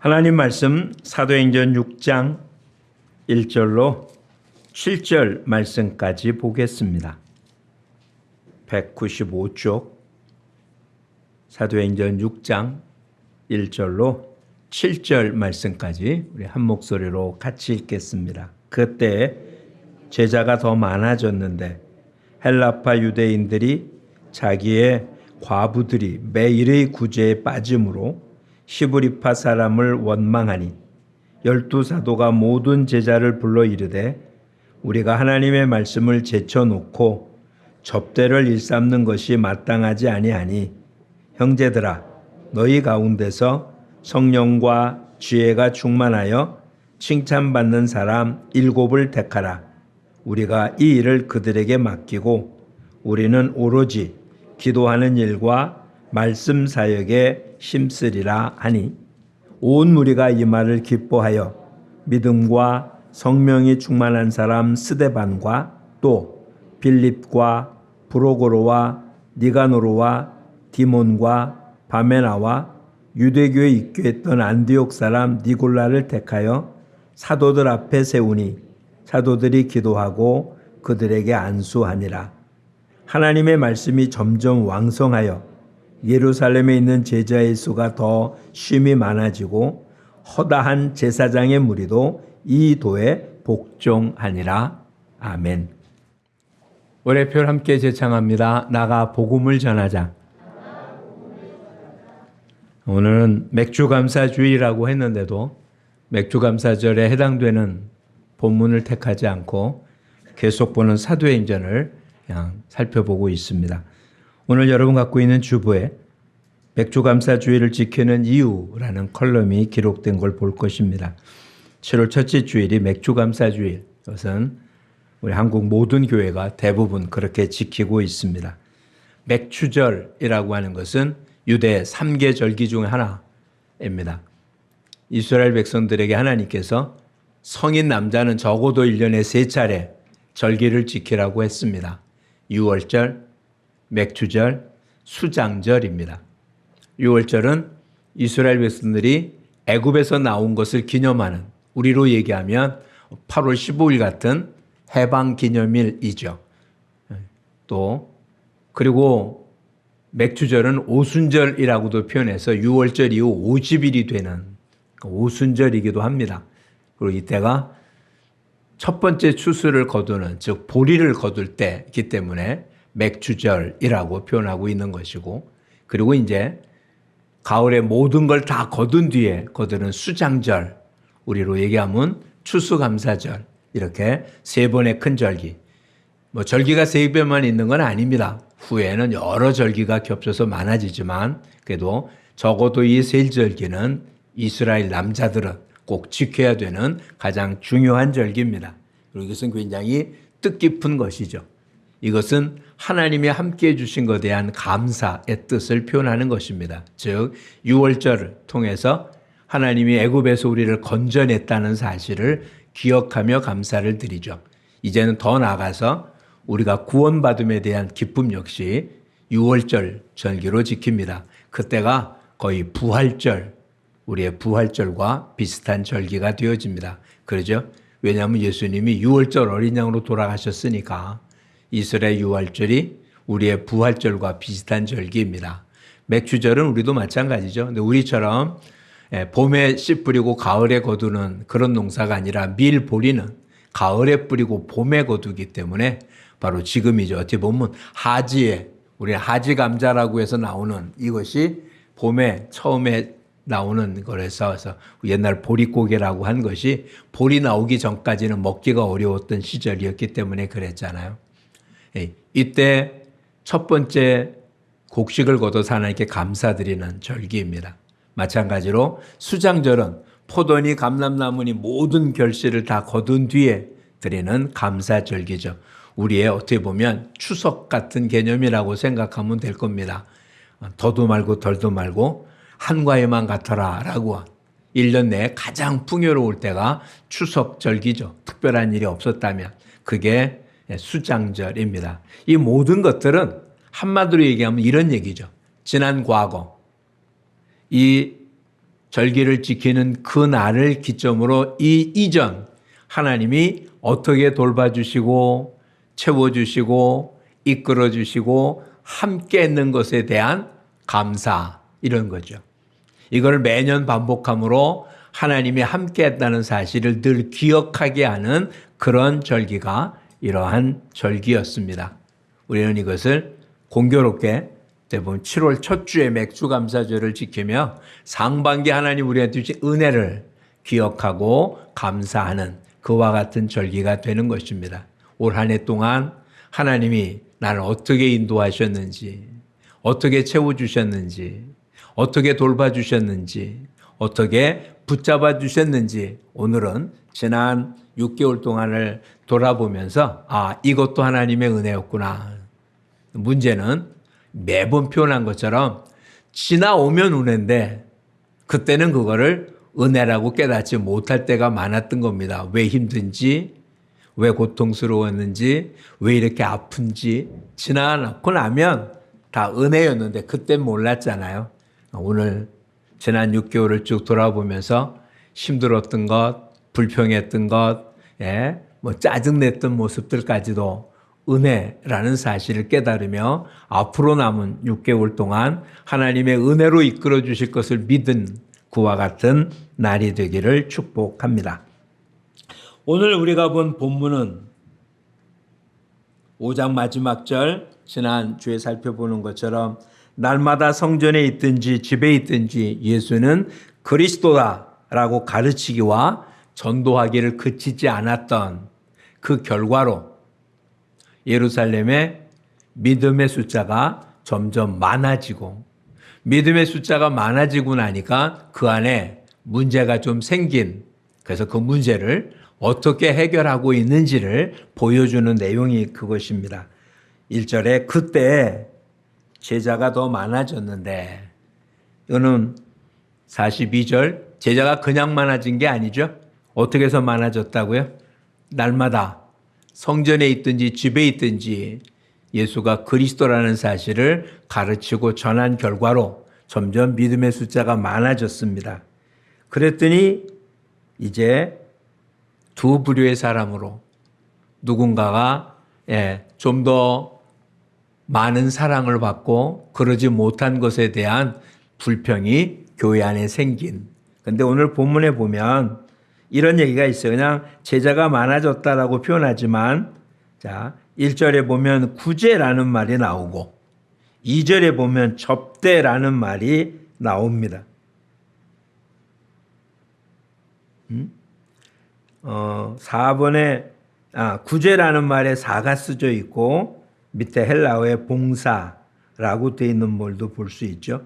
하나님 말씀 사도행전 6장 1절로 7절 말씀까지 보겠습니다. 195쪽 사도행전 6장 1절로 7절 말씀까지 우리 한 목소리로 같이 읽겠습니다. 그때 제자가 더 많아졌는데 헬라파 유대인들이 자기의 과부들이 매일의 구제에 빠짐으로 시브리파 사람을 원망하니 12사도가 모든 제자를 불러 이르되 우리가 하나님의 말씀을 제쳐놓고 접대를 일삼는 것이 마땅하지 아니하니 형제들아 너희 가운데서 성령과 지혜가 충만하여 칭찬받는 사람 7을 택하라. 우리가 이 일을 그들에게 맡기고 우리는 오로지 기도하는 일과 말씀 사역에 힘쓰리라 하니 온 무리가 이 말을 기뻐하여 믿음과 성령이 충만한 사람 스데반과 또 빌립과 브로고로와 니가노로와 디몬과 바메나와 유대교에 입교했던 안디옥 사람 니골라를 택하여 사도들 앞에 세우니 사도들이 기도하고 그들에게 안수하니라. 하나님의 말씀이 점점 왕성하여 예루살렘에 있는 제자의 수가 더 쉼이 많아지고 허다한 제사장의 무리도 이 도에 복종하니라. 아멘. 올해표 함께 제창합니다. 나가 복음을 전하자. 오늘은 맥주감사주일이라고 했는데도 맥주감사절에 해당되는 본문을 택하지 않고 계속 보는 사도행전을 그냥 살펴보고 있습니다. 오늘 여러분 갖고 있는 주보에 맥주감사주일을 지키는 이유라는 컬럼이 기록된 걸 볼 것입니다. 7월 첫째 주일이 맥주감사주일. 이것은 우리 한국 모든 교회가 대부분 그렇게 지키고 있습니다. 맥추절이라고 하는 것은 유대 3개 절기 중 하나입니다. 이스라엘 백성들에게 하나님께서 성인 남자는 적어도 1년에 3차례 절기를 지키라고 했습니다. 유월절, 맥추절, 수장절입니다. 유월절은 이스라엘 백성들이 애굽에서 나온 것을 기념하는, 우리로 얘기하면 8월 15일 같은 해방 기념일이죠. 또 그리고 맥추절은 오순절이라고도 표현해서 유월절 이후 50일이 되는 오순절이기도 합니다. 그리고 이때가 첫 번째 추수를 거두는, 즉 보리를 거둘 때이기 때문에 맥추절이라고 표현하고 있는 것이고, 그리고 이제 가을에 모든 걸 다 거둔 뒤에 거두는 수장절, 우리로 얘기하면 추수감사절, 이렇게 3번의 큰 절기. 절기가 3배만 있는 건 아닙니다. 후에는 여러 절기가 겹쳐서 많아지지만 그래도 적어도 이 세 절기는 이스라엘 남자들은 꼭 지켜야 되는 가장 중요한 절기입니다. 그리고 이것은 굉장히 뜻깊은 것이죠. 이것은 하나님이 함께해 주신 것에 대한 감사의 뜻을 표현하는 것입니다. 즉 유월절을 통해서 하나님이 애굽에서 우리를 건져냈다는 사실을 기억하며 감사를 드리죠. 이제는 더 나아가서 우리가 구원받음에 대한 기쁨 역시 유월절 절기로 지킵니다. 그때가 거의 부활절, 우리의 부활절과 비슷한 절기가 되어집니다. 그러죠? 왜냐하면 예수님이 유월절 어린 양으로 돌아가셨으니까 이스라엘 유월절이 우리의 부활절과 비슷한 절기입니다. 맥추절은 우리도 마찬가지죠. 근데 우리처럼 봄에 씨 뿌리고 가을에 거두는 그런 농사가 아니라 밀 보리는 가을에 뿌리고 봄에 거두기 때문에 바로 지금이죠. 어떻게 보면 하지에, 우리 하지 감자라고 해서 나오는 이것이 봄에 처음에 나오는 거라서 옛날 보릿고개라고 한 것이 보리 나오기 전까지는 먹기가 어려웠던 시절이었기 때문에 그랬잖아요. 이때 첫 번째 곡식을 거둬서 하나님께 감사드리는 절기입니다. 마찬가지로 수장절은 포도니 감람나무니 모든 결실을 다 거둔 뒤에 드리는 감사절기죠. 우리의 어떻게 보면 추석 같은 개념이라고 생각하면 될 겁니다. 더도 말고 덜도 말고 한과에만 같아라 라고 1년 내에 가장 풍요로울 때가 추석절기죠. 특별한 일이 없었다면 그게 수장절입니다. 이 모든 것들은 한마디로 얘기하면 이런 얘기죠. 지난 과거, 이 절기를 지키는 그 날을 기점으로 이 이전 하나님이 어떻게 돌봐주시고 채워주시고 이끌어주시고 함께 했는 것에 대한 감사, 이런 거죠. 이걸 매년 반복함으로 하나님이 함께 했다는 사실을 늘 기억하게 하는 그런 절기가 이러한 절기였습니다. 우리는 이것을 공교롭게 대부분 7월 첫 주에 맥주감사절을 지키며 상반기 하나님 우리한테 주신 은혜를 기억하고 감사하는 그와 같은 절기가 되는 것입니다. 올 한 해 동안 하나님이 나를 어떻게 인도하셨는지, 어떻게 채워주셨는지, 어떻게 돌봐주셨는지, 어떻게 붙잡아 주셨는지 오늘은 지난 6개월 동안을 돌아보면서 이것도 하나님의 은혜였구나. 문제는 매번 표현한 것처럼 지나오면 은혜인데 그때는 그거를 은혜라고 깨닫지 못할 때가 많았던 겁니다. 왜 힘든지, 왜 고통스러웠는지, 왜 이렇게 아픈지 지나고 나면 다 은혜였는데 그때 몰랐잖아요. 오늘 지난 6개월을 쭉 돌아보면서 힘들었던 것, 불평했던 것, 짜증냈던 모습들까지도 은혜라는 사실을 깨달으며 앞으로 남은 6개월 동안 하나님의 은혜로 이끌어 주실 것을 믿은 그와 같은 날이 되기를 축복합니다. 오늘 우리가 본 본문은 5장 마지막 절, 지난주에 살펴보는 것처럼 날마다 성전에 있든지 집에 있든지 예수는 그리스도다라고 가르치기와 전도하기를 그치지 않았던 그 결과로 예루살렘의 믿음의 숫자가 점점 많아지고, 믿음의 숫자가 많아지고 나니까 그 안에 문제가 좀 생긴, 그래서 그 문제를 어떻게 해결하고 있는지를 보여주는 내용이 그것입니다. 1절에 그때 제자가 더 많아졌는데, 이거는 42절, 제자가 그냥 많아진 게 아니죠. 어떻게 해서 많아졌다고요? 날마다 성전에 있든지 집에 있든지 예수가 그리스도라는 사실을 가르치고 전한 결과로 점점 믿음의 숫자가 많아졌습니다. 그랬더니 이제 두 부류의 사람으로 누군가가 좀 더 많은 사랑을 받고 그러지 못한 것에 대한 불평이 교회 안에 생긴. 근데 오늘 본문에 보면 이런 얘기가 있어요. 그냥 제자가 많아졌다라고 표현하지만, 자, 1절에 보면 구제라는 말이 나오고 2절에 보면 접대라는 말이 나옵니다. 4번에 구제라는 말에 사가 쓰져 있고 밑에 헬라어에 봉사라고 되어 있는 말도 볼 수 있죠.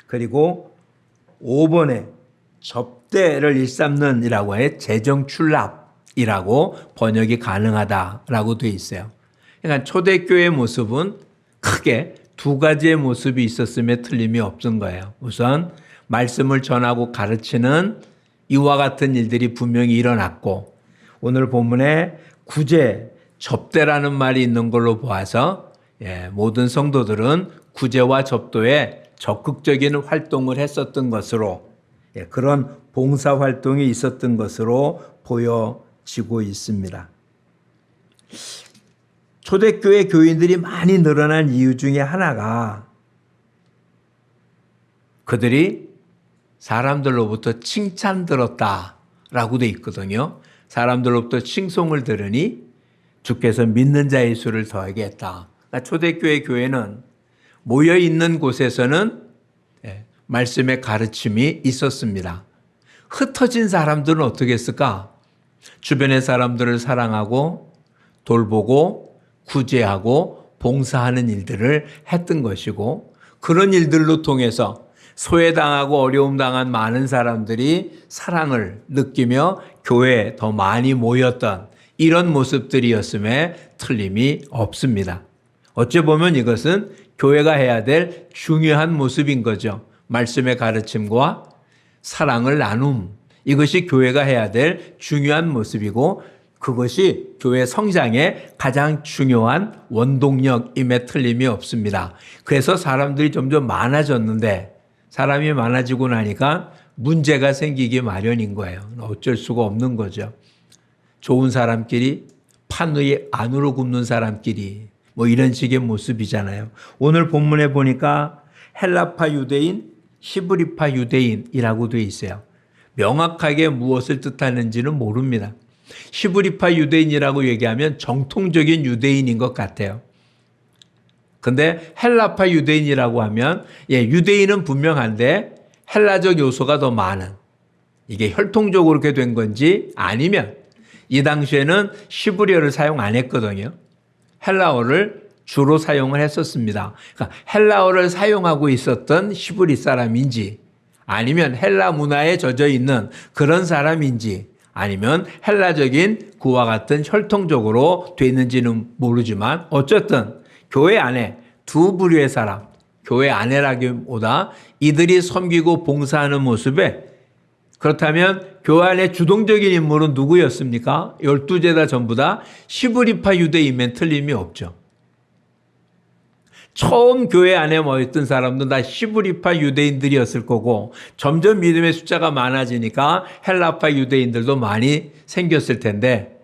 그리고 5번에 접대를 일삼는이라고 해 재정출납이라고 번역이 가능하다라고 되어 있어요. 그러니까 초대교회의 모습은 크게 두 가지의 모습이 있었음에 틀림이 없은 거예요. 우선 말씀을 전하고 가르치는 이와 같은 일들이 분명히 일어났고, 오늘 본문에 구제, 접대라는 말이 있는 걸로 보아서 모든 성도들은 구제와 접도에 적극적인 활동을 했었던 것으로, 그런 봉사활동이 있었던 것으로 보여지고 있습니다. 초대교회 교인들이 많이 늘어난 이유 중에 하나가 그들이 사람들로부터 칭찬 들었다라고 돼 있거든요. 사람들로부터 칭송을 들으니 주께서 믿는 자의 수를 더하게 했다. 그러니까 초대교회 교회는 모여있는 곳에서는 말씀의 가르침이 있었습니다. 흩어진 사람들은 어떻게 했을까? 주변의 사람들을 사랑하고 돌보고 구제하고 봉사하는 일들을 했던 것이고, 그런 일들로 통해서 소외당하고 어려움 당한 많은 사람들이 사랑을 느끼며 교회에 더 많이 모였던 이런 모습들이었음에 틀림이 없습니다. 어찌 보면 이것은 교회가 해야 될 중요한 모습인 거죠. 말씀의 가르침과 사랑을 나눔, 이것이 교회가 해야 될 중요한 모습이고, 그것이 교회 성장의 가장 중요한 원동력임에 틀림이 없습니다. 그래서 사람들이 점점 많아졌는데, 사람이 많아지고 나니까 문제가 생기기 마련인 거예요. 어쩔 수가 없는 거죠. 좋은 사람끼리 판 위에 안으로 굽는 사람끼리 뭐 이런 식의 모습이잖아요. 오늘 본문에 보니까 헬라파 유대인, 히브리파 유대인이라고 되어 있어요. 명확하게 무엇을 뜻하는지는 모릅니다. 히브리파 유대인이라고 얘기하면 정통적인 유대인인 것 같아요. 근데 헬라파 유대인이라고 하면 유대인은 분명한데 헬라적 요소가 더 많은, 이게 혈통적으로 그렇게 된 건지 아니면 이 당시에는 히브리어를 사용 안 했거든요. 헬라어를 주로 사용을 했었습니다. 그러니까 헬라어를 사용하고 있었던 히브리 사람인지 아니면 헬라 문화에 젖어 있는 그런 사람인지 아니면 헬라적인 그와 같은 혈통적으로 돼 있는지는 모르지만 어쨌든 교회 안에 두 부류의 사람, 교회 안에라기보다 이들이 섬기고 봉사하는 모습에, 그렇다면 교회 안에 주동적인 인물은 누구였습니까? 12제자 전부 다 히브리파 유대인이면 틀림이 없죠. 처음 교회 안에 모였던 사람도 다 히브리파 유대인들이었을 거고 점점 믿음의 숫자가 많아지니까 헬라파 유대인들도 많이 생겼을 텐데,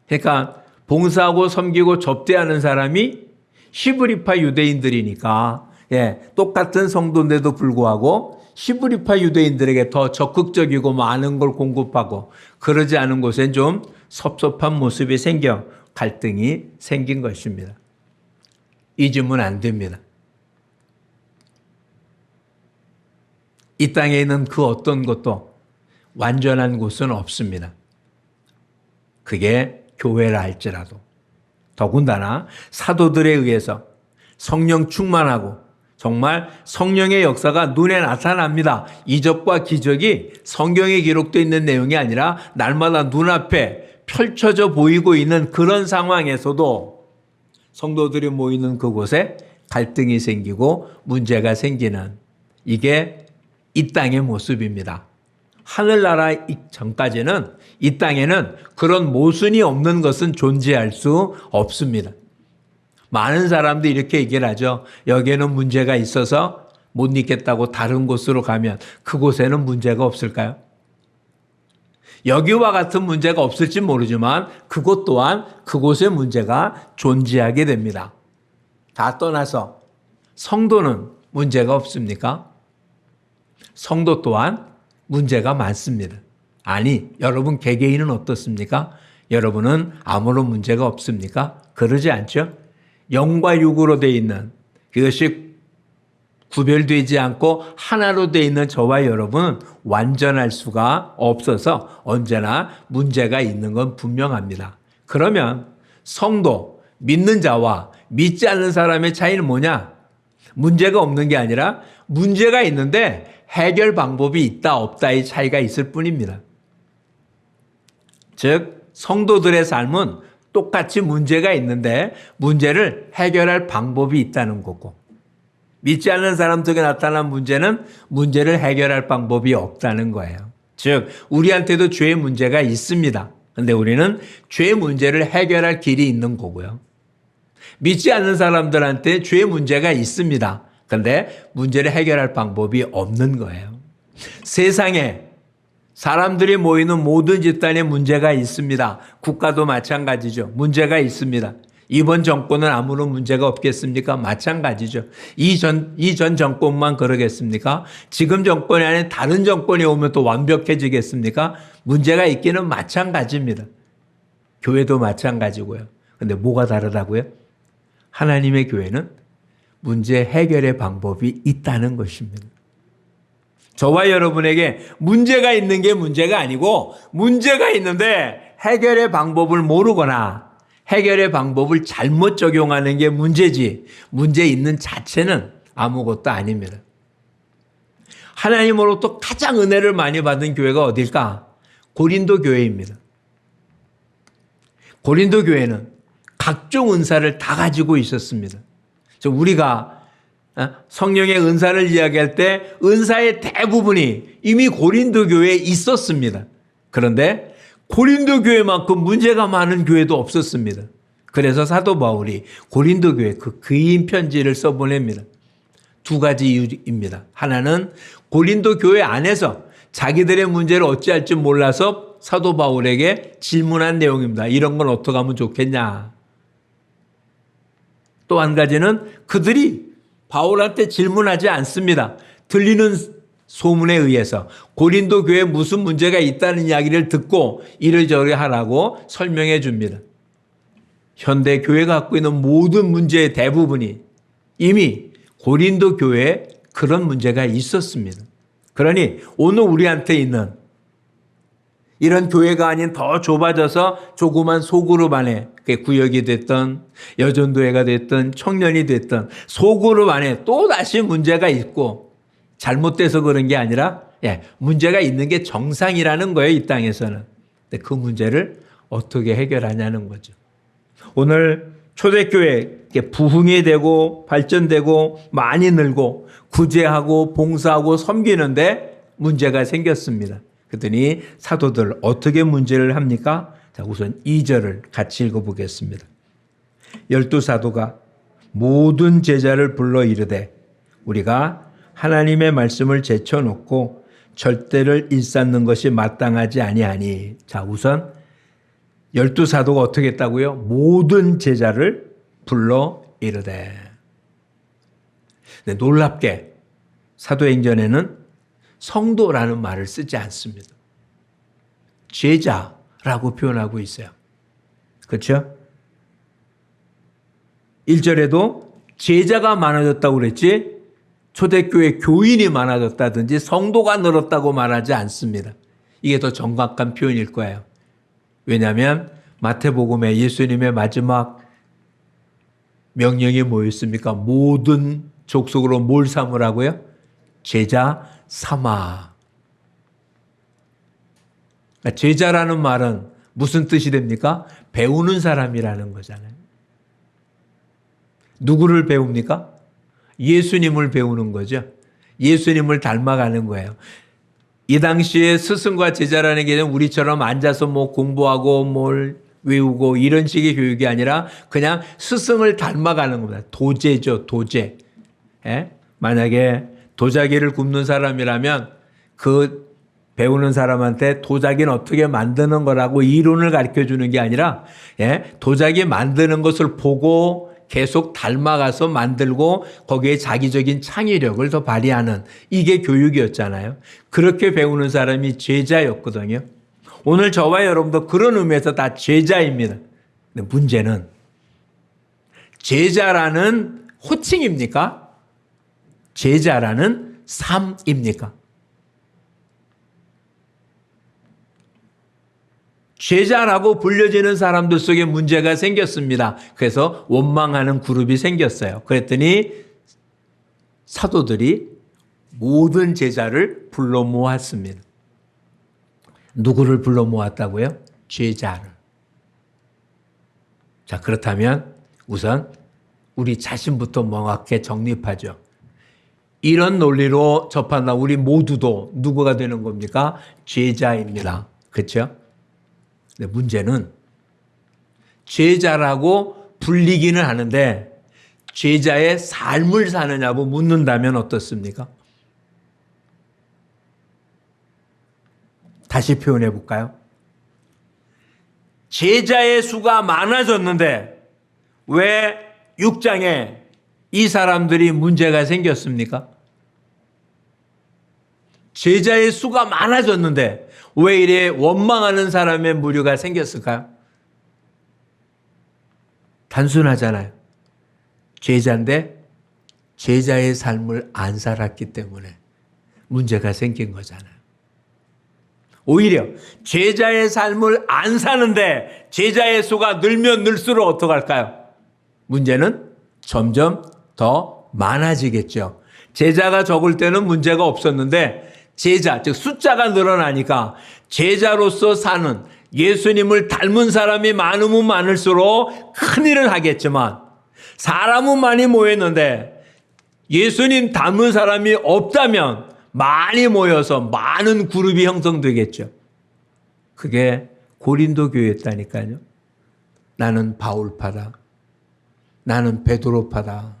그러니까 봉사하고 섬기고 접대하는 사람이 히브리파 유대인들이니까 똑같은 성도인데도 불구하고 히브리파 유대인들에게 더 적극적이고 많은 걸 공급하고 그러지 않은 곳엔 좀 섭섭한 모습이 생겨 갈등이 생긴 것입니다. 잊으면 안 됩니다. 이 땅에 있는 그 어떤 것도 완전한 곳은 없습니다. 그게 교회라 할지라도. 더군다나 사도들에 의해서 성령 충만하고 정말 성령의 역사가 눈에 나타납니다. 이적과 기적이 성경에 기록되어 있는 내용이 아니라 날마다 눈앞에 펼쳐져 보이고 있는 그런 상황에서도 성도들이 모이는 그곳에 갈등이 생기고 문제가 생기는, 이게 이 땅의 모습입니다. 하늘나라 전까지는 이 땅에는 그런 모순이 없는 것은 존재할 수 없습니다. 많은 사람들이 이렇게 얘기를 하죠. 여기에는 문제가 있어서 못 잊겠다고 다른 곳으로 가면 그곳에는 문제가 없을까요? 여기와 같은 문제가 없을지 모르지만 그곳 또한 그곳에 문제가 존재하게 됩니다. 다 떠나서 성도는 문제가 없습니까? 성도 또한 문제가 많습니다. 아니, 여러분 개개인은 어떻습니까? 여러분은 아무런 문제가 없습니까? 그러지 않죠? 영과 육으로 되어 있는, 그것이 구별되지 않고 하나로 되어 있는 저와 여러분은 완전할 수가 없어서 언제나 문제가 있는 건 분명합니다. 그러면 성도, 믿는 자와 믿지 않는 사람의 차이는 뭐냐? 문제가 없는 게 아니라 문제가 있는데 해결 방법이 있다 없다의 차이가 있을 뿐입니다. 즉 성도들의 삶은 똑같이 문제가 있는데 문제를 해결할 방법이 있다는 거고, 믿지 않는 사람 속에 나타난 문제는 문제를 해결할 방법이 없다는 거예요. 즉 우리한테도 죄의 문제가 있습니다. 그런데 우리는 죄의 문제를 해결할 길이 있는 거고요. 믿지 않는 사람들한테 죄의 문제가 있습니다. 그런데 문제를 해결할 방법이 없는 거예요. 세상에 사람들이 모이는 모든 집단에 문제가 있습니다. 국가도 마찬가지죠. 문제가 있습니다. 이번 정권은 아무런 문제가 없겠습니까? 마찬가지죠. 이 전 정권만 그러겠습니까? 지금 정권 안에 다른 정권이 오면 또 완벽해지겠습니까? 문제가 있기는 마찬가지입니다. 교회도 마찬가지고요. 근데 뭐가 다르다고요? 하나님의 교회는 문제 해결의 방법이 있다는 것입니다. 저와 여러분에게 문제가 있는 게 문제가 아니고 문제가 있는데 해결의 방법을 모르거나 해결의 방법을 잘못 적용하는 게 문제지, 문제 있는 자체는 아무것도 아닙니다. 하나님으로부터 가장 은혜를 많이 받은 교회가 어딜까? 고린도 교회입니다. 고린도 교회는 각종 은사를 다 가지고 있었습니다. 우리가 성령의 은사를 이야기할 때 은사의 대부분이 이미 고린도 교회에 있었습니다. 그런데 고린도 교회만큼 문제가 많은 교회도 없었습니다. 그래서 사도 바울이 고린도 교회 그 귀인 편지를 써보냅니다. 두 가지 이유입니다. 하나는 고린도 교회 안에서 자기들의 문제를 어찌할지 몰라서 사도 바울에게 질문한 내용입니다. 이런 건 어떻게 하면 좋겠냐. 또 한 가지는 그들이 바울한테 질문하지 않습니다. 들리는 소문에 의해서 고린도 교회에 무슨 문제가 있다는 이야기를 듣고 이러저러 하라고 설명해 줍니다. 현대 교회가 갖고 있는 모든 문제의 대부분이 이미 고린도 교회에 그런 문제가 있었습니다. 그러니 오늘 우리한테 있는 이런 교회가 아닌 더 좁아져서 조그만 소그룹 안에 구역이 됐던 여전도회가 됐던 청년이 됐던 소그룹 안에 또 다시 문제가 있고 잘못돼서 그런 게 아니라 문제가 있는 게 정상이라는 거예요. 이 땅에서는. 근데 그 문제를 어떻게 해결하냐는 거죠. 오늘 초대교회 부흥이 되고 발전되고 많이 늘고 구제하고 봉사하고 섬기는데 문제가 생겼습니다. 그랬더니 사도들 어떻게 문제를 합니까? 자, 우선 2절을 같이 읽어보겠습니다. 12사도가 모든 제자를 불러 이르되 우리가 하나님의 말씀을 제쳐놓고 절대를 일삼는 것이 마땅하지 아니하니. 자, 우선 12사도가 어떻게 했다고요? 모든 제자를 불러 이르되. 네, 놀랍게 사도행전에는 성도라는 말을 쓰지 않습니다. 제자라고 표현하고 있어요. 그렇죠? 1절에도 제자가 많아졌다고 그랬지 초대교회 교인이 많아졌다든지 성도가 늘었다고 말하지 않습니다. 이게 더 정확한 표현일 거예요. 왜냐하면 마태복음에 예수님의 마지막 명령이 뭐였습니까? 모든 족속으로 뭘 삼으라고요? 제자 삼아. 제자라는 말은 무슨 뜻이 됩니까? 배우는 사람이라는 거잖아요. 누구를 배웁니까? 예수님을 배우는 거죠. 예수님을 닮아가는 거예요. 이 당시에 스승과 제자라는 게 우리처럼 앉아서 뭐 공부하고 뭘 외우고 이런 식의 교육이 아니라 그냥 스승을 닮아가는 겁니다. 도제죠, 도제. 만약에 도자기를 굽는 사람이라면 그 배우는 사람한테 도자기는 어떻게 만드는 거라고 이론을 가르쳐 주는 게 아니라 도자기 만드는 것을 보고 계속 닮아가서 만들고 거기에 자기적인 창의력을 더 발휘하는 이게 교육이었잖아요. 그렇게 배우는 사람이 제자였거든요. 오늘 저와 여러분도 그런 의미에서 다 제자입니다. 근데 문제는 제자라는 호칭입니까? 제자라는 삶입니까? 제자라고 불려지는 사람들 속에 문제가 생겼습니다. 그래서 원망하는 그룹이 생겼어요. 그랬더니 사도들이 모든 제자를 불러 모았습니다. 누구를 불러 모았다고요? 제자를. 자, 그렇다면 우선 우리 자신부터 명확하게 정립하죠. 이런 논리로 접한다. 우리 모두도 누구가 되는 겁니까? 제자입니다. 그렇죠? 근데 문제는 제자라고 불리기는 하는데 제자의 삶을 사느냐고 묻는다면 어떻습니까? 다시 표현해 볼까요? 제자의 수가 많아졌는데 왜 6장에 이 사람들이 문제가 생겼습니까? 제자의 수가 많아졌는데 왜 이래 원망하는 사람의 무리가 생겼을까요? 단순하잖아요. 제자인데 제자의 삶을 안 살았기 때문에 문제가 생긴 거잖아요. 오히려 제자의 삶을 안 사는데 제자의 수가 늘면 늘수록 어떡할까요? 문제는 점점 더 많아지겠죠. 제자가 적을 때는 문제가 없었는데 제자, 즉 숫자가 늘어나니까 제자로서 사는 예수님을 닮은 사람이 많으면 많을수록 큰일을 하겠지만 사람은 많이 모였는데 예수님 닮은 사람이 없다면 많이 모여서 많은 그룹이 형성되겠죠. 그게 고린도 교회였다니까요. 나는 바울파다. 나는 베드로파다.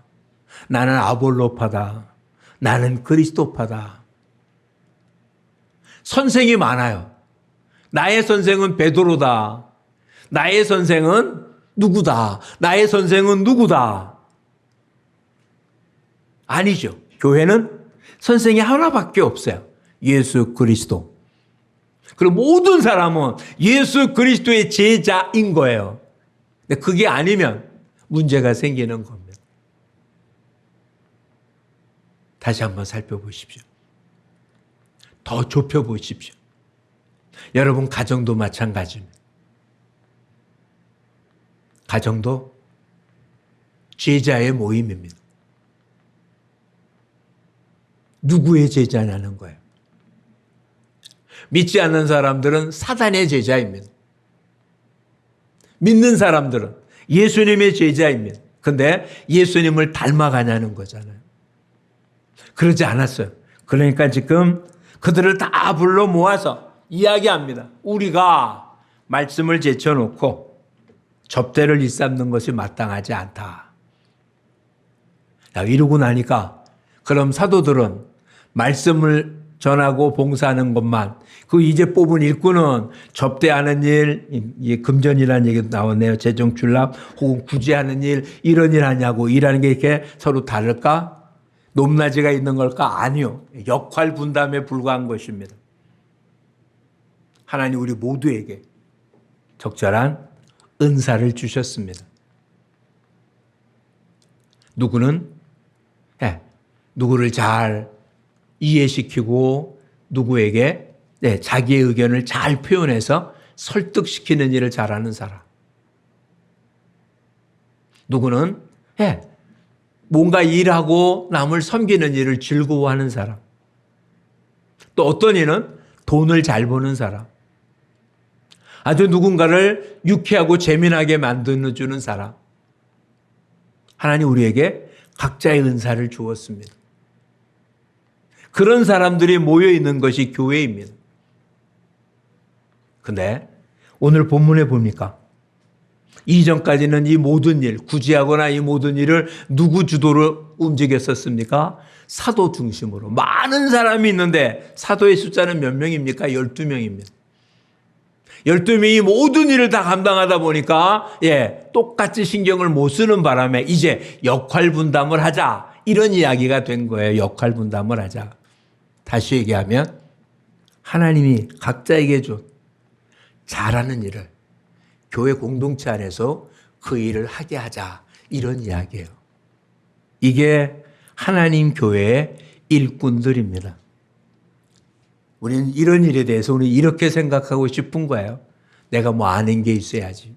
나는 아볼로파다. 나는 그리스도파다. 선생이 많아요. 나의 선생은 베드로다. 나의 선생은 누구다. 나의 선생은 누구다. 아니죠. 교회는 선생이 하나밖에 없어요. 예수 그리스도. 그리고 모든 사람은 예수 그리스도의 제자인 거예요. 근데 그게 아니면 문제가 생기는 겁니다. 다시 한번 살펴보십시오. 더 좁혀보십시오. 여러분 가정도 마찬가지입니다. 가정도 제자의 모임입니다. 누구의 제자냐는 거예요. 믿지 않는 사람들은 사단의 제자입니다. 믿는 사람들은 예수님의 제자입니다. 근데 예수님을 닮아가냐는 거잖아요. 그러지 않았어요. 그러니까 지금 그들을 다 불러 모아서 이야기합니다. 우리가 말씀을 제쳐놓고 접대를 일삼는 것이 마땅하지 않다. 이러고 나니까 그럼 사도들은 말씀을 전하고 봉사하는 것만, 그 이제 뽑은 일꾼은 접대하는 일, 금전이라는 얘기도 나오네요. 재정출납 혹은 구제하는 일, 이런 일 하냐고. 일하는 게 이렇게 서로 다를까? 높낮이가 있는 걸까? 아니요. 역할 분담에 불과한 것입니다. 하나님 우리 모두에게 적절한 은사를 주셨습니다. 누구는 누구를 잘 이해시키고 누구에게 자기의 의견을 잘 표현해서 설득시키는 일을 잘하는 사람. 누구는 뭔가 일하고 남을 섬기는 일을 즐거워하는 사람. 또 어떤 이는 돈을 잘 버는 사람. 아주 누군가를 유쾌하고 재미나게 만들어주는 사람. 하나님 우리에게 각자의 은사를 주었습니다. 그런 사람들이 모여있는 것이 교회입니다. 근데 오늘 본문에 보니까 이전까지는 이 모든 일, 구제하거나 이 모든 일을 누구 주도로 움직였었습니까? 사도 중심으로. 많은 사람이 있는데 사도의 숫자는 몇 명입니까? 12명입니다. 12명이 모든 일을 다 감당하다 보니까 똑같이 신경을 못 쓰는 바람에 이제 역할 분담을 하자. 이런 이야기가 된 거예요. 역할 분담을 하자. 다시 얘기하면 하나님이 각자에게 준 잘하는 일을 교회 공동체 안에서 그 일을 하게 하자. 이런 이야기예요. 이게 하나님 교회의 일꾼들입니다. 우리는 이런 일에 대해서 우리 이렇게 생각하고 싶은 거예요. 내가 뭐 아는 게 있어야지.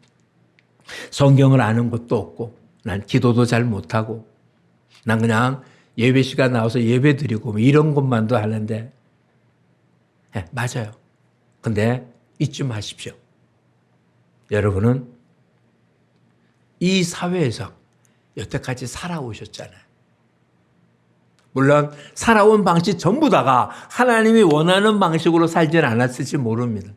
성경을 아는 것도 없고 난 기도도 잘 못하고 난 그냥 예배 시간 나와서 예배 드리고 뭐 이런 것만도 하는데 맞아요. 근데 잊지 마십시오. 여러분은 이 사회에서 여태까지 살아오셨잖아요. 물론 살아온 방식 전부 다가 하나님이 원하는 방식으로 살지는 않았을지 모릅니다.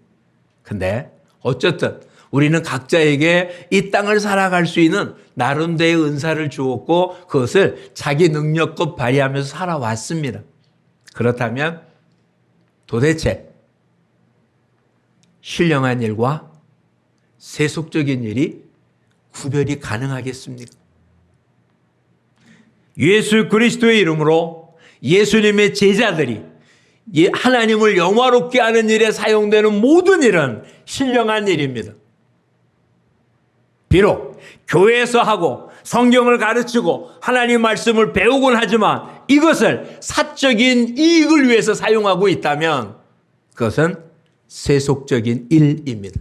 근데 어쨌든 우리는 각자에게 이 땅을 살아갈 수 있는 나름대의 은사를 주었고 그것을 자기 능력껏 발휘하면서 살아왔습니다. 그렇다면 도대체 신령한 일과 세속적인 일이 구별이 가능하겠습니까? 예수 그리스도의 이름으로 예수님의 제자들이 하나님을 영화롭게 하는 일에 사용되는 모든 일은 신령한 일입니다. 비록 교회에서 하고 성경을 가르치고 하나님 말씀을 배우곤 하지만 이것을 사적인 이익을 위해서 사용하고 있다면 그것은 세속적인 일입니다.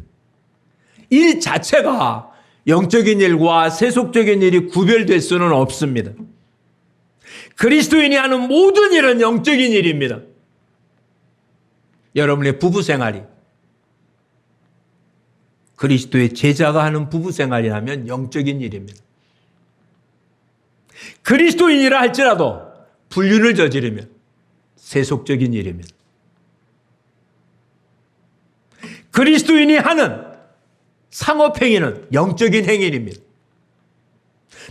일 자체가 영적인 일과 세속적인 일이 구별될 수는 없습니다. 그리스도인이 하는 모든 일은 영적인 일입니다. 여러분의 부부 생활이 그리스도의 제자가 하는 부부 생활이라면 영적인 일입니다. 그리스도인이라 할지라도 불륜을 저지르면 세속적인 일입니다. 그리스도인이 하는 상업행위는 영적인 행위입니다.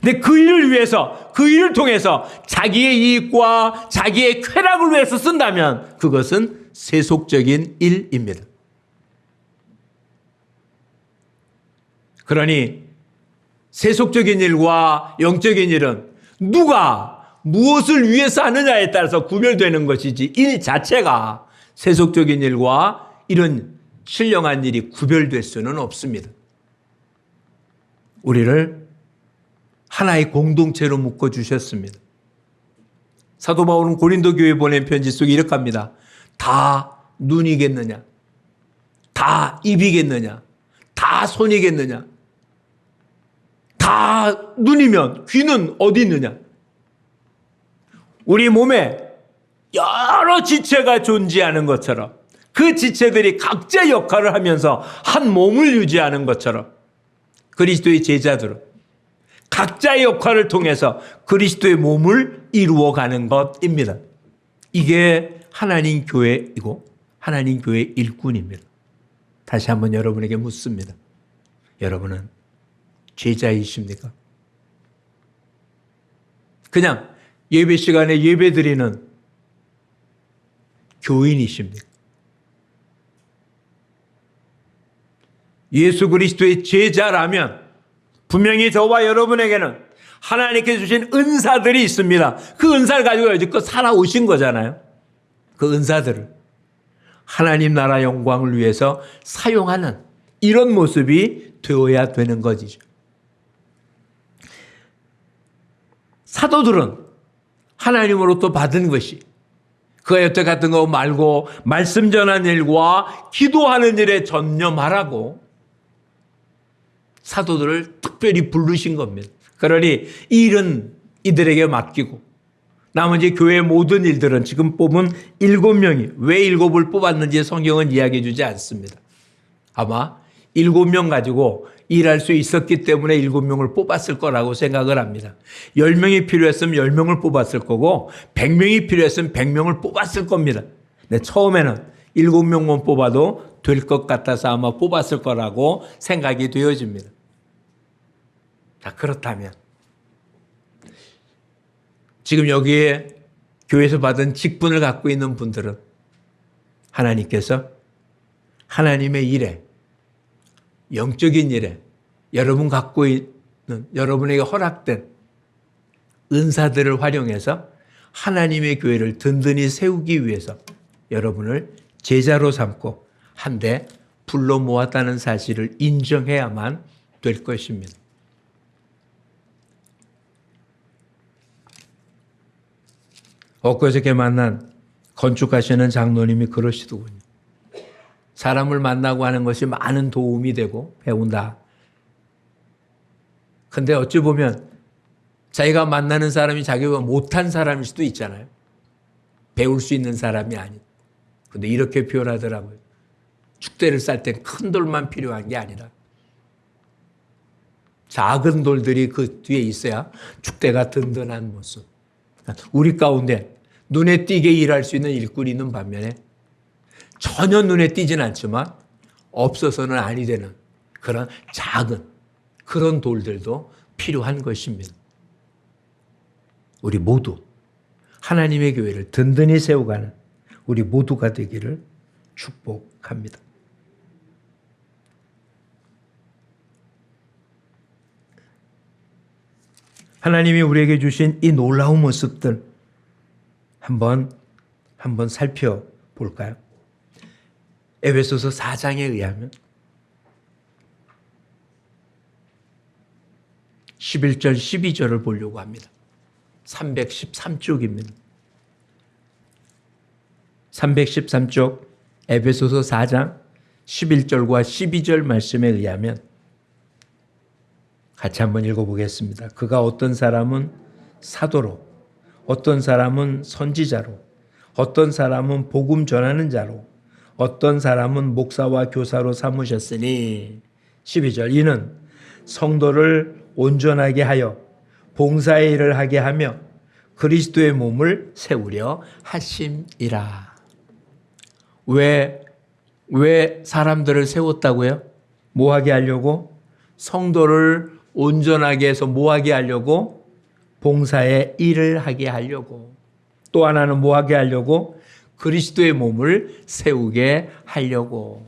근데 그 일을 위해서, 그 일을 통해서 자기의 이익과 자기의 쾌락을 위해서 쓴다면 그것은 세속적인 일입니다. 그러니 세속적인 일과 영적인 일은 누가 무엇을 위해서 하느냐에 따라서 구별되는 것이지 일 자체가 세속적인 일과 이런 신령한 일이 구별될 수는 없습니다. 우리를 하나의 공동체로 묶어주셨습니다. 사도 바울은 고린도 교회에 보낸 편지 속에 이렇게 합니다. 다 눈이겠느냐? 다 입이겠느냐? 다 손이겠느냐? 다 눈이면 귀는 어디 있느냐? 우리 몸에 여러 지체가 존재하는 것처럼 그 지체들이 각자 역할을 하면서 한 몸을 유지하는 것처럼 그리스도의 제자들은 각자의 역할을 통해서 그리스도의 몸을 이루어가는 것입니다. 이게 하나님 교회이고 하나님 교회의 일꾼입니다. 다시 한번 여러분에게 묻습니다. 여러분은 제자이십니까? 그냥 예배 시간에 예배 드리는 교인이십니까? 예수 그리스도의 제자라면 분명히 저와 여러분에게는 하나님께서 주신 은사들이 있습니다. 그 은사를 가지고 여지껏 살아오신 거잖아요. 그 은사들을 하나님 나라 영광을 위해서 사용하는 이런 모습이 되어야 되는 것이죠. 사도들은 하나님으로부터 받은 것이 그가 여태 같은 거 말고 말씀 전하는 일과 기도하는 일에 전념하라고 사도들을 특별히 부르신 겁니다. 그러니 이 일은 이들에게 맡기고 나머지 교회의 모든 일들은 지금 뽑은 7명이 왜 7을 뽑았는지 성경은 이야기해 주지 않습니다. 아마 7명 가지고 일할 수 있었기 때문에 7명을 뽑았을 거라고 생각을 합니다. 10명이 필요했으면 10명을 뽑았을 거고 100명이 필요했으면 100명을 뽑았을 겁니다. 근데 처음에는 7명만 뽑아도 될 것 같아서 아마 뽑았을 거라고 생각이 되어집니다. 자, 그렇다면 지금 여기에 교회에서 받은 직분을 갖고 있는 분들은 하나님께서 하나님의 일에 영적인 일에 여러분 갖고 있는 여러분에게 허락된 은사들을 활용해서 하나님의 교회를 든든히 세우기 위해서 여러분을 제자로 삼고 한데 불러 모았다는 사실을 인정해야만 될 것입니다. 엊그저께 만난 건축하시는 장로님이 그러시더군요. 사람을 만나고 하는 것이 많은 도움이 되고 배운다. 근데 어찌 보면 자기가 만나는 사람이 자기가 못한 사람일 수도 있잖아요. 배울 수 있는 사람이 아닌. 근데 이렇게 표현하더라고요. 축대를 쌀 땐 큰 돌만 필요한 게 아니라 작은 돌들이 그 뒤에 있어야 축대가 든든한 모습. 우리 가운데 눈에 띄게 일할 수 있는 일꾼이 있는 반면에 전혀 눈에 띄진 않지만 없어서는 아니 되는 그런 작은 그런 돌들도 필요한 것입니다. 우리 모두 하나님의 교회를 든든히 세워가는 우리 모두가 되기를 축복합니다. 하나님이 우리에게 주신 이 놀라운 모습들 한번 살펴볼까요? 에베소서 4장에 의하면 11절 12절을 보려고 합니다. 313쪽입니다. 313쪽 에베소서 4장 11절과 12절 말씀에 의하면 같이 한번 읽어보겠습니다. 그가 어떤 사람은 사도로, 어떤 사람은 선지자로, 어떤 사람은 복음 전하는 자로, 어떤 사람은 목사와 교사로 삼으셨으니 12절 이는 성도를 온전하게 하여 봉사의 일을 하게 하며 그리스도의 몸을 세우려 하심이라. 왜 사람들을 세웠다고요? 뭐 하게 하려고? 성도를 온전하게 해서 뭐 하게 하려고? 봉사의 일을 하게 하려고. 또 하나는 뭐 하게 하려고? 그리스도의 몸을 세우게 하려고.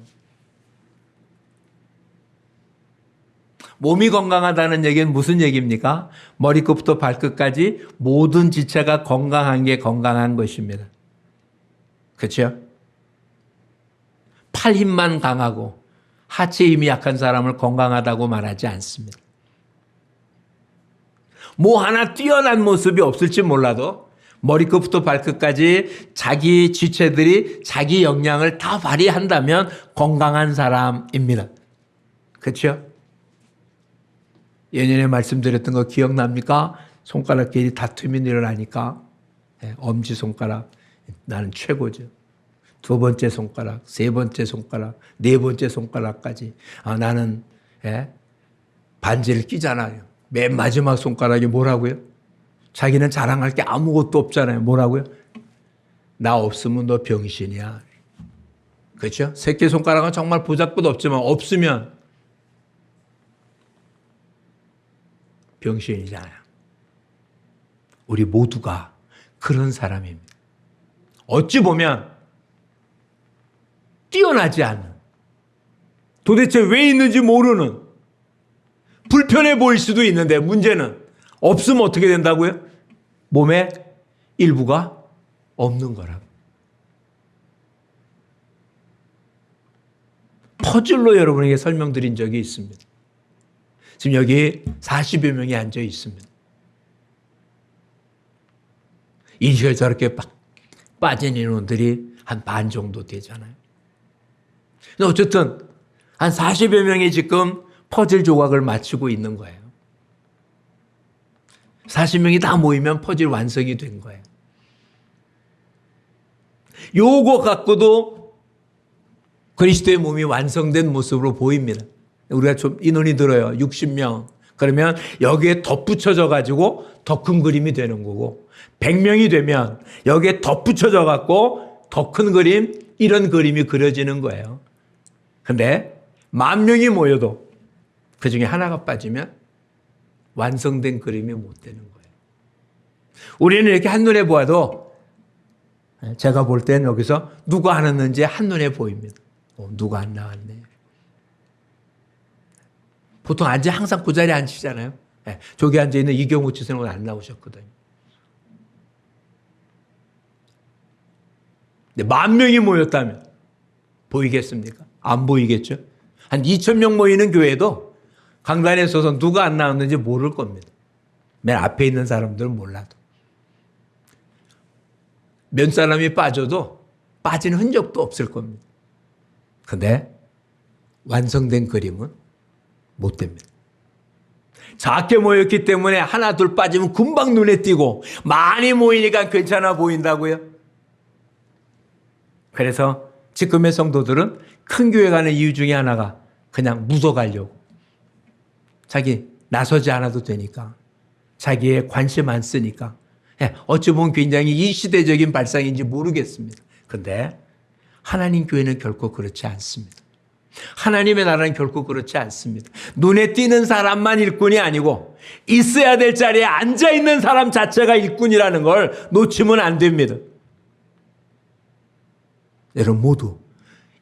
몸이 건강하다는 얘기는 무슨 얘기입니까? 머리끝부터 발끝까지 모든 지체가 건강한 게 건강한 것입니다. 그렇죠? 팔 힘만 강하고 하체 힘이 약한 사람을 건강하다고 말하지 않습니다. 뭐 하나 뛰어난 모습이 없을지 몰라도 머리끝부터 발끝까지 자기 지체들이 자기 역량을 다 발휘한다면 건강한 사람입니다. 그렇죠? 예전에 말씀드렸던 거 기억납니까? 손가락끼리 다툼이 일어나니까 엄지손가락 나는 최고죠. 두 번째 손가락, 세 번째 손가락, 네 번째 손가락까지 나는 반지를 끼잖아요. 맨 마지막 손가락이 뭐라고요? 자기는 자랑할 게 아무것도 없잖아요. 뭐라고요? 나 없으면 너 병신이야. 그렇죠? 새끼손가락은 정말 보잘것 없지만 없으면 병신이잖아요. 우리 모두가 그런 사람입니다. 어찌 보면 뛰어나지 않는, 도대체 왜 있는지 모르는, 불편해 보일 수도 있는데 문제는 없으면 어떻게 된다고요? 몸에 일부가 없는 거라고. 퍼즐로 여러분에게 설명드린 적이 있습니다. 지금 여기 40여 명이 앉아 있습니다. 이리저리 저렇게 빠진 인원들이 한 반 정도 되잖아요. 근데 어쨌든 한 40여 명이 지금 퍼즐 조각을 맞추고 있는 거예요. 40명이 다 모이면 퍼즐 완성이 된 거예요. 요거 갖고도 그리스도의 몸이 완성된 모습으로 보입니다. 우리가 좀 인원이 들어요. 60명. 그러면 여기에 덧붙여져 가지고 더 큰 그림이 되는 거고 100명이 되면 여기에 덧붙여져 갖고 더 큰 그림, 이런 그림이 그려지는 거예요. 근데 10,000명이 모여도 그 중에 하나가 빠지면 완성된 그림이 못 되는 거예요. 우리는 이렇게 한눈에 보아도 제가 볼 땐 여기서 누가 안 왔는지 한눈에 보입니다. 누가 안 나왔네. 보통 항상 그 자리에 앉히잖아요. 저기 앉아있는 이경우 지사는 오늘 안 나오셨거든요. 근데 10,000명이 모였다면 보이겠습니까? 안 보이겠죠? 한 2,000명 모이는 교회도 강단에 서서 누가 안 나왔는지 모를 겁니다. 맨 앞에 있는 사람들은 몰라도. 몇 사람이 빠져도 빠진 흔적도 없을 겁니다. 근데 완성된 그림은 못 됩니다. 작게 모였기 때문에 하나 둘 빠지면 금방 눈에 띄고 많이 모이니까 괜찮아 보인다고요. 그래서 지금의 성도들은 큰 교회 가는 이유 중에 하나가 그냥 묻어가려고. 자기 나서지 않아도 되니까. 자기의 관심 안 쓰니까. 어찌 보면 굉장히 이 시대적인 발상인지 모르겠습니다. 그런데 하나님 교회는 결코 그렇지 않습니다. 하나님의 나라는 결코 그렇지 않습니다. 눈에 띄는 사람만 일꾼이 아니고 있어야 될 자리에 앉아있는 사람 자체가 일꾼이라는 걸 놓치면 안 됩니다. 여러분 모두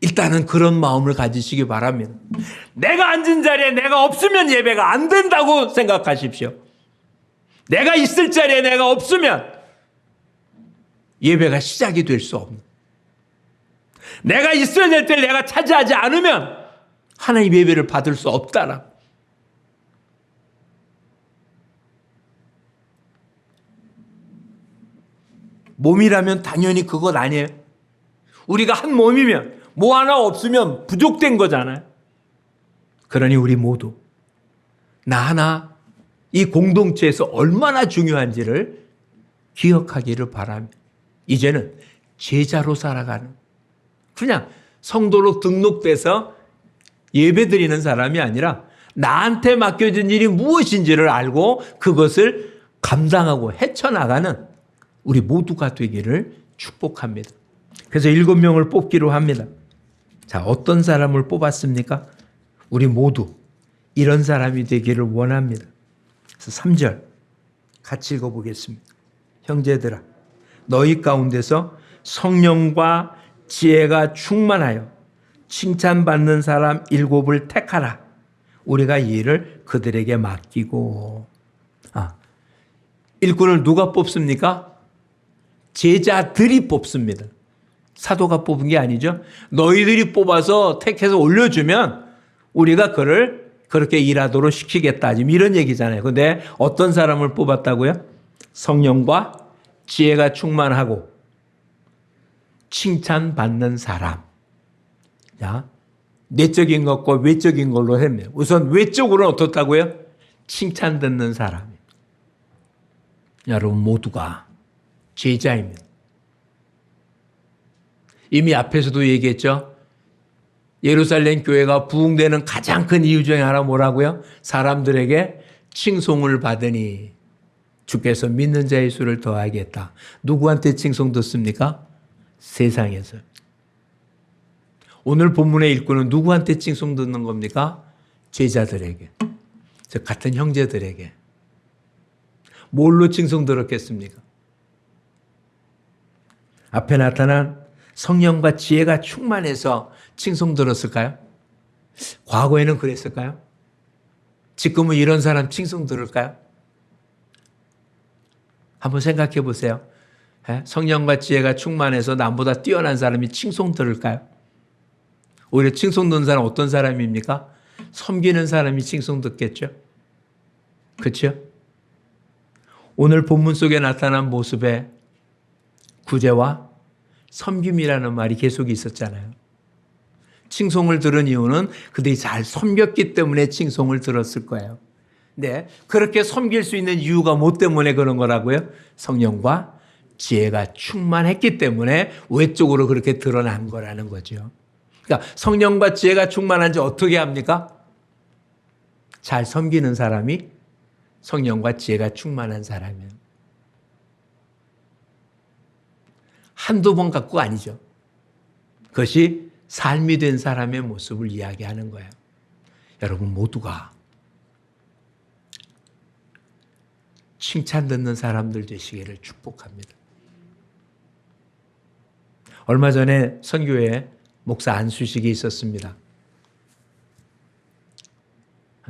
일단은 그런 마음을 가지시기 바랍니다. 내가 앉은 자리에 내가 없으면 예배가 안 된다고 생각하십시오. 내가 있을 자리에 내가 없으면 예배가 시작이 될 수 없는, 내가 있어야 될 때를 내가 차지하지 않으면 하나님 예배를 받을 수 없다라. 몸이라면 당연히 그것 아니에요. 우리가 한 몸이면 뭐 하나 없으면 부족된 거잖아요. 그러니 우리 모두 나 하나 이 공동체에서 얼마나 중요한지를 기억하기를 바랍니다. 이제는 제자로 살아가는, 그냥 성도로 등록돼서 예배드리는 사람이 아니라 나한테 맡겨진 일이 무엇인지를 알고 그것을 감당하고 헤쳐나가는 우리 모두가 되기를 축복합니다. 그래서 7명을 뽑기로 합니다. 자, 어떤 사람을 뽑았습니까? 우리 모두 이런 사람이 되기를 원합니다. 그래서 3절 같이 읽어보겠습니다. 형제들아, 너희 가운데서 성령과 지혜가 충만하여 칭찬받는 사람 7을 택하라. 우리가 이 일을 그들에게 맡기고. 일꾼을 누가 뽑습니까? 제자들이 뽑습니다. 사도가 뽑은 게 아니죠. 너희들이 뽑아서 택해서 올려주면 우리가 그를 그렇게 일하도록 시키겠다. 지금 이런 얘기잖아요. 근데 어떤 사람을 뽑았다고요? 성령과 지혜가 충만하고 칭찬받는 사람. 자, 내적인 것과 외적인 걸로 했네요. 우선 외적으로는 어떻다고요? 칭찬 듣는 사람입니다. 여러분 모두가 제자입니다. 이미 앞에서도 얘기했죠. 예루살렘 교회가 부흥되는 가장 큰 이유 중에 하나 뭐라고요? 사람들에게 칭송을 받으니 주께서 믿는 자의 수를 더하겠다. 누구한테 칭송 듣습니까? 세상에서. 오늘 본문의 일꾼은 누구한테 칭송 듣는 겁니까? 제자들에게. 즉 같은 형제들에게. 뭘로 칭송 들었겠습니까? 앞에 나타난 성령과 지혜가 충만해서 칭송 들었을까요? 과거에는 그랬을까요? 지금은 이런 사람 칭송 들을까요? 한번 생각해 보세요. 성령과 지혜가 충만해서 남보다 뛰어난 사람이 칭송 들을까요? 오히려 칭송 듣는 사람 어떤 사람입니까? 섬기는 사람이 칭송 듣겠죠? 그렇죠? 오늘 본문 속에 나타난 모습에 구제와 섬김이라는 말이 계속 있었잖아요. 칭송을 들은 이유는 그들이 잘 섬겼기 때문에 칭송을 들었을 거예요. 네, 그렇게 섬길 수 있는 이유가 뭐 때문에 그런 거라고요? 성령과 지혜가 충만했기 때문에 외적으로 그렇게 드러난 거라는 거죠. 그러니까 성령과 지혜가 충만한지 어떻게 합니까? 잘 섬기는 사람이 성령과 지혜가 충만한 사람이에요. 한두 번 갖고 아니죠. 그것이 삶이 된 사람의 모습을 이야기하는 거예요. 여러분 모두가 칭찬 듣는 사람들 되시기를 축복합니다. 얼마 전에 선교회 목사 안수식이 있었습니다.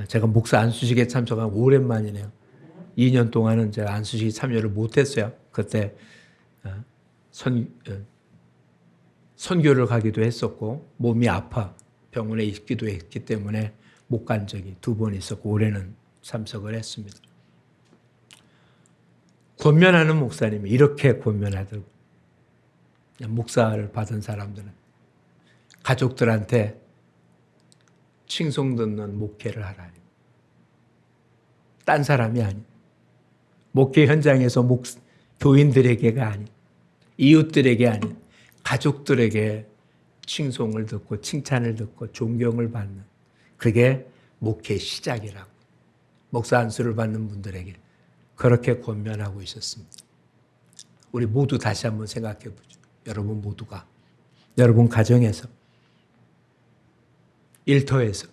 제가 목사 안수식에 참석한 오랜만이네요. 2년 동안은 제가 안수식에 참여를 못했어요. 그때 선교를 가기도 했었고 몸이 아파 병원에 있기도 했기 때문에 못 간 적이 2번 있었고 올해는 참석을 했습니다. 권면하는 목사님이 이렇게 권면하더라고요. 목사를 받은 사람들은 가족들한테 칭송 듣는 목회를 하라니. 딴 사람이 아니. 목회 현장에서 교인들에게가 아니. 이웃들에게 아닌 가족들에게 칭송을 듣고 칭찬을 듣고 존경을 받는 그게 목회의 시작이라고. 목사 안수를 받는 분들에게 그렇게 권면하고 있었습니다. 우리 모두 다시 한번 생각해 보죠. 여러분 모두가 여러분 가정에서 일터에서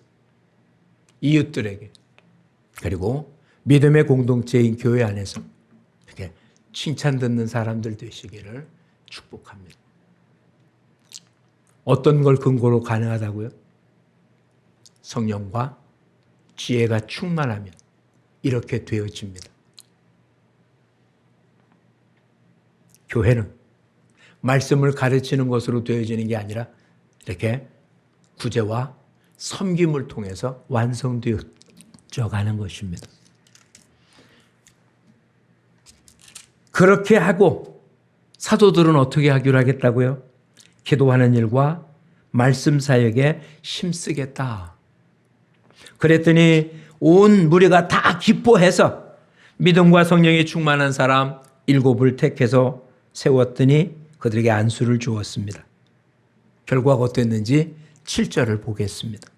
이웃들에게 그리고 믿음의 공동체인 교회 안에서 이렇게 칭찬 듣는 사람들 되시기를 축복합니다. 어떤 걸 근거로 가능하다고요? 성령과 지혜가 충만하면 이렇게 되어집니다. 교회는 말씀을 가르치는 것으로 되어지는 게 아니라 이렇게 구제와 섬김을 통해서 완성되어져 가는 것입니다. 그렇게 하고 사도들은 어떻게 하기로 하겠다고요? 기도하는 일과 말씀 사역에 힘쓰겠다. 그랬더니 온 무리가 다 기뻐해서 믿음과 성령이 충만한 사람 7을 택해서 세웠더니 그들에게 안수를 주었습니다. 결과가 어땠는지 7절을 보겠습니다.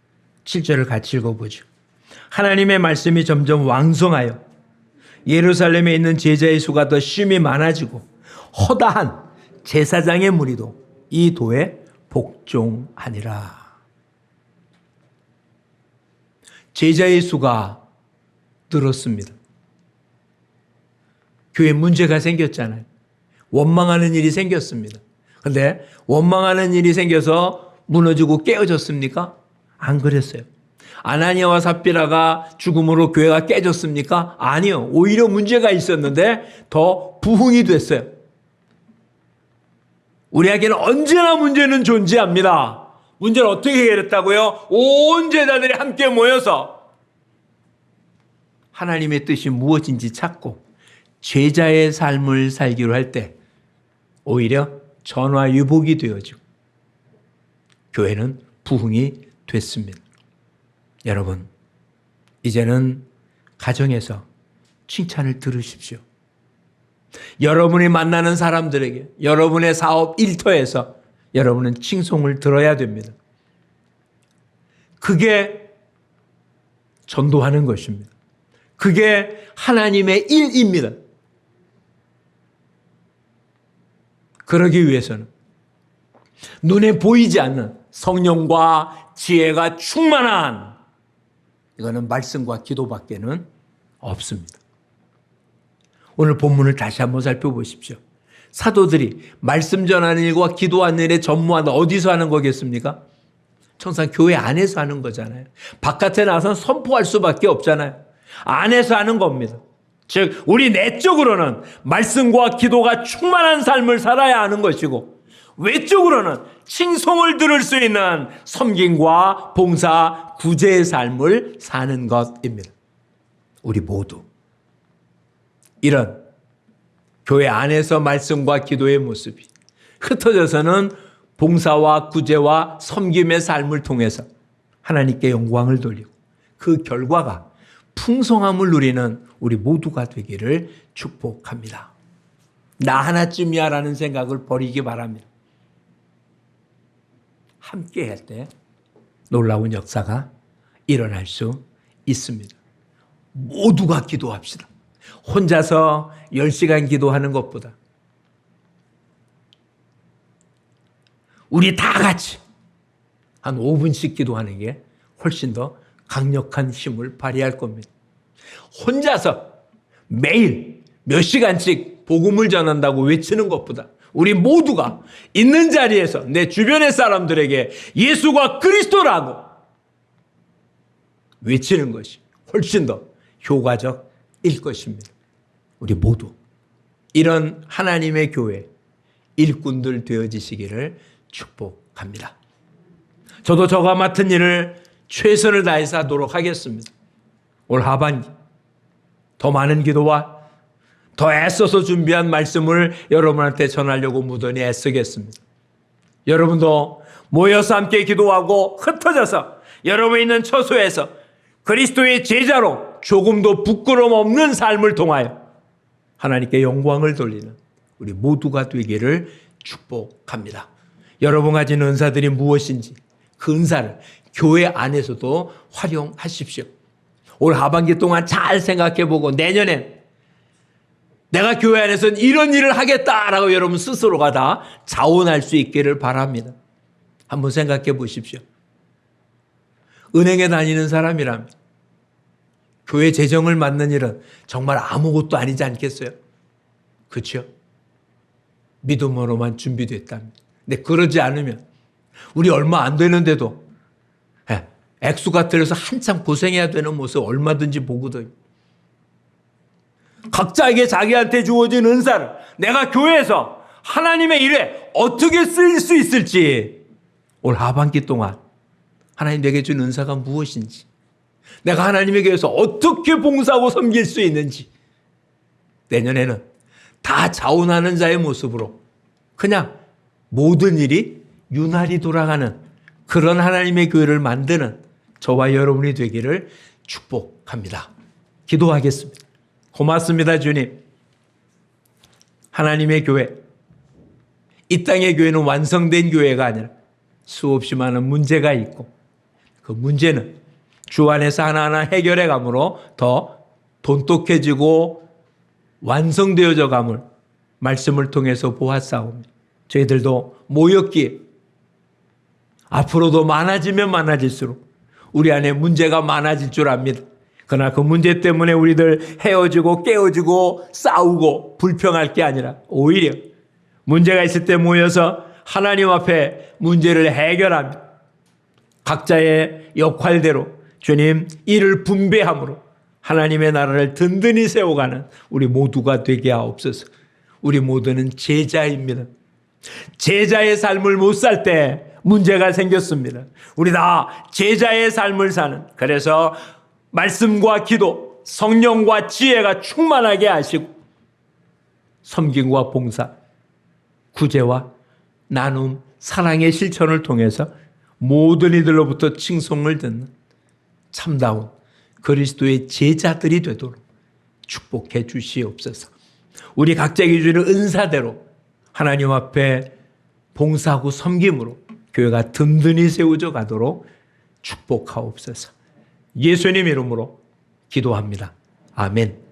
7절을 같이 읽어보죠. 하나님의 말씀이 점점 왕성하여 예루살렘에 있는 제자의 수가 더 심히 많아지고 허다한 제사장의 무리도 이 도에 복종하니라. 제자의 수가 늘었습니다. 교회에 문제가 생겼잖아요. 원망하는 일이 생겼습니다. 근데 원망하는 일이 생겨서 무너지고 깨어졌습니까? 안 그랬어요. 아나니아와 삽비라가 죽음으로 교회가 깨졌습니까? 아니요. 오히려 문제가 있었는데 더 부흥이 됐어요. 우리에게는 언제나 문제는 존재합니다. 문제를 어떻게 해결했다고요? 온 제자들이 함께 모여서 하나님의 뜻이 무엇인지 찾고 제자의 삶을 살기로 할 때 오히려 전화위복이 되어지고 교회는 부흥이 됐습니다. 여러분, 이제는 가정에서 칭찬을 들으십시오. 여러분이 만나는 사람들에게, 여러분의 사업 일터에서 여러분은 칭송을 들어야 됩니다. 그게 전도하는 것입니다. 그게 하나님의 일입니다. 그러기 위해서는 눈에 보이지 않는 성령과 지혜가 충만한 이거는 말씀과 기도밖에는 없습니다. 오늘 본문을 다시 한번 살펴보십시오. 사도들이 말씀 전하는 일과 기도하는 일에 전무하다 어디서 하는 거겠습니까? 청상 교회 안에서 하는 거잖아요. 바깥에 나가서 선포할 수밖에 없잖아요. 안에서 하는 겁니다. 즉 우리 내적으로는 말씀과 기도가 충만한 삶을 살아야 하는 것이고 외적으로는 칭송을 들을 수 있는 섬김과 봉사, 구제의 삶을 사는 것입니다. 우리 모두 이런 교회 안에서 말씀과 기도의 모습이 흩어져서는 봉사와 구제와 섬김의 삶을 통해서 하나님께 영광을 돌리고 그 결과가 풍성함을 누리는 우리 모두가 되기를 축복합니다. 나 하나쯤이야 라는 생각을 버리기 바랍니다. 함께 할 때 놀라운 역사가 일어날 수 있습니다. 모두가 기도합시다. 혼자서 10시간 기도하는 것보다 우리 다 같이 한 5분씩 기도하는 게 훨씬 더 강력한 힘을 발휘할 겁니다. 혼자서 매일 몇 시간씩 복음을 전한다고 외치는 것보다 우리 모두가 있는 자리에서 내 주변의 사람들에게 예수가 그리스도라고 외치는 것이 훨씬 더 효과적일 것입니다. 우리 모두 이런 하나님의 교회 일꾼들 되어지시기를 축복합니다. 저도 저가 맡은 일을 최선을 다해서 하도록 하겠습니다. 올 하반기 더 많은 기도와 더 애써서 준비한 말씀을 여러분한테 전하려고 무던히 애쓰겠습니다. 여러분도 모여서 함께 기도하고 흩어져서 여러분 있는 처소에서 그리스도의 제자로 조금도 부끄러움 없는 삶을 통하여 하나님께 영광을 돌리는 우리 모두가 되기를 축복합니다. 여러분 가진 은사들이 무엇인지 그 은사를 교회 안에서도 활용하십시오. 올 하반기 동안 잘 생각해보고 내년엔 내가 교회 안에서는 이런 일을 하겠다라고 여러분 스스로가 다 자원할 수 있기를 바랍니다. 한번 생각해 보십시오. 은행에 다니는 사람이라면 교회 재정을 맡는 일은 정말 아무것도 아니지 않겠어요? 그렇죠? 믿음으로만 준비됐답니다. 근데 그러지 않으면 우리 얼마 안 되는데도 액수가 들어서 한참 고생해야 되는 모습 얼마든지 보거든요. 각자에게 자기한테 주어진 은사를 내가 교회에서 하나님의 일에 어떻게 쓰일 수 있을지 올 하반기 동안 하나님 내게 준 은사가 무엇인지 내가 하나님에게 해서 어떻게 봉사하고 섬길 수 있는지 내년에는 다 자원하는 자의 모습으로 그냥 모든 일이 윤활이 돌아가는 그런 하나님의 교회를 만드는 저와 여러분이 되기를 축복합니다. 기도하겠습니다. 고맙습니다, 주님. 하나님의 교회, 이 땅의 교회는 완성된 교회가 아니라 수없이 많은 문제가 있고 그 문제는 주 안에서 하나하나 해결해 감으로 더 돈독해지고 완성되어져 감을 말씀을 통해서 보았사오며 저희들도 모였기에 앞으로도 많아지면 많아질수록 우리 안에 문제가 많아질 줄 압니다. 그러나 그 문제 때문에 우리들 헤어지고 깨어지고 싸우고 불평할 게 아니라 오히려 문제가 있을 때 모여서 하나님 앞에 문제를 해결합니다. 각자의 역할대로 주님 일을 분배함으로 하나님의 나라를 든든히 세워가는 우리 모두가 되게 하옵소서. 우리 모두는 제자입니다. 제자의 삶을 못 살 때 문제가 생겼습니다. 우리 다 제자의 삶을 사는, 그래서 말씀과 기도, 성령과 지혜가 충만하게 하시고 섬김과 봉사, 구제와 나눔, 사랑의 실천을 통해서 모든 이들로부터 칭송을 듣는 참다운 그리스도의 제자들이 되도록 축복해 주시옵소서. 우리 각자에게 주는 은사대로 하나님 앞에 봉사하고 섬김으로 교회가 든든히 세워져 가도록 축복하옵소서. 예수님 이름으로 기도합니다. 아멘.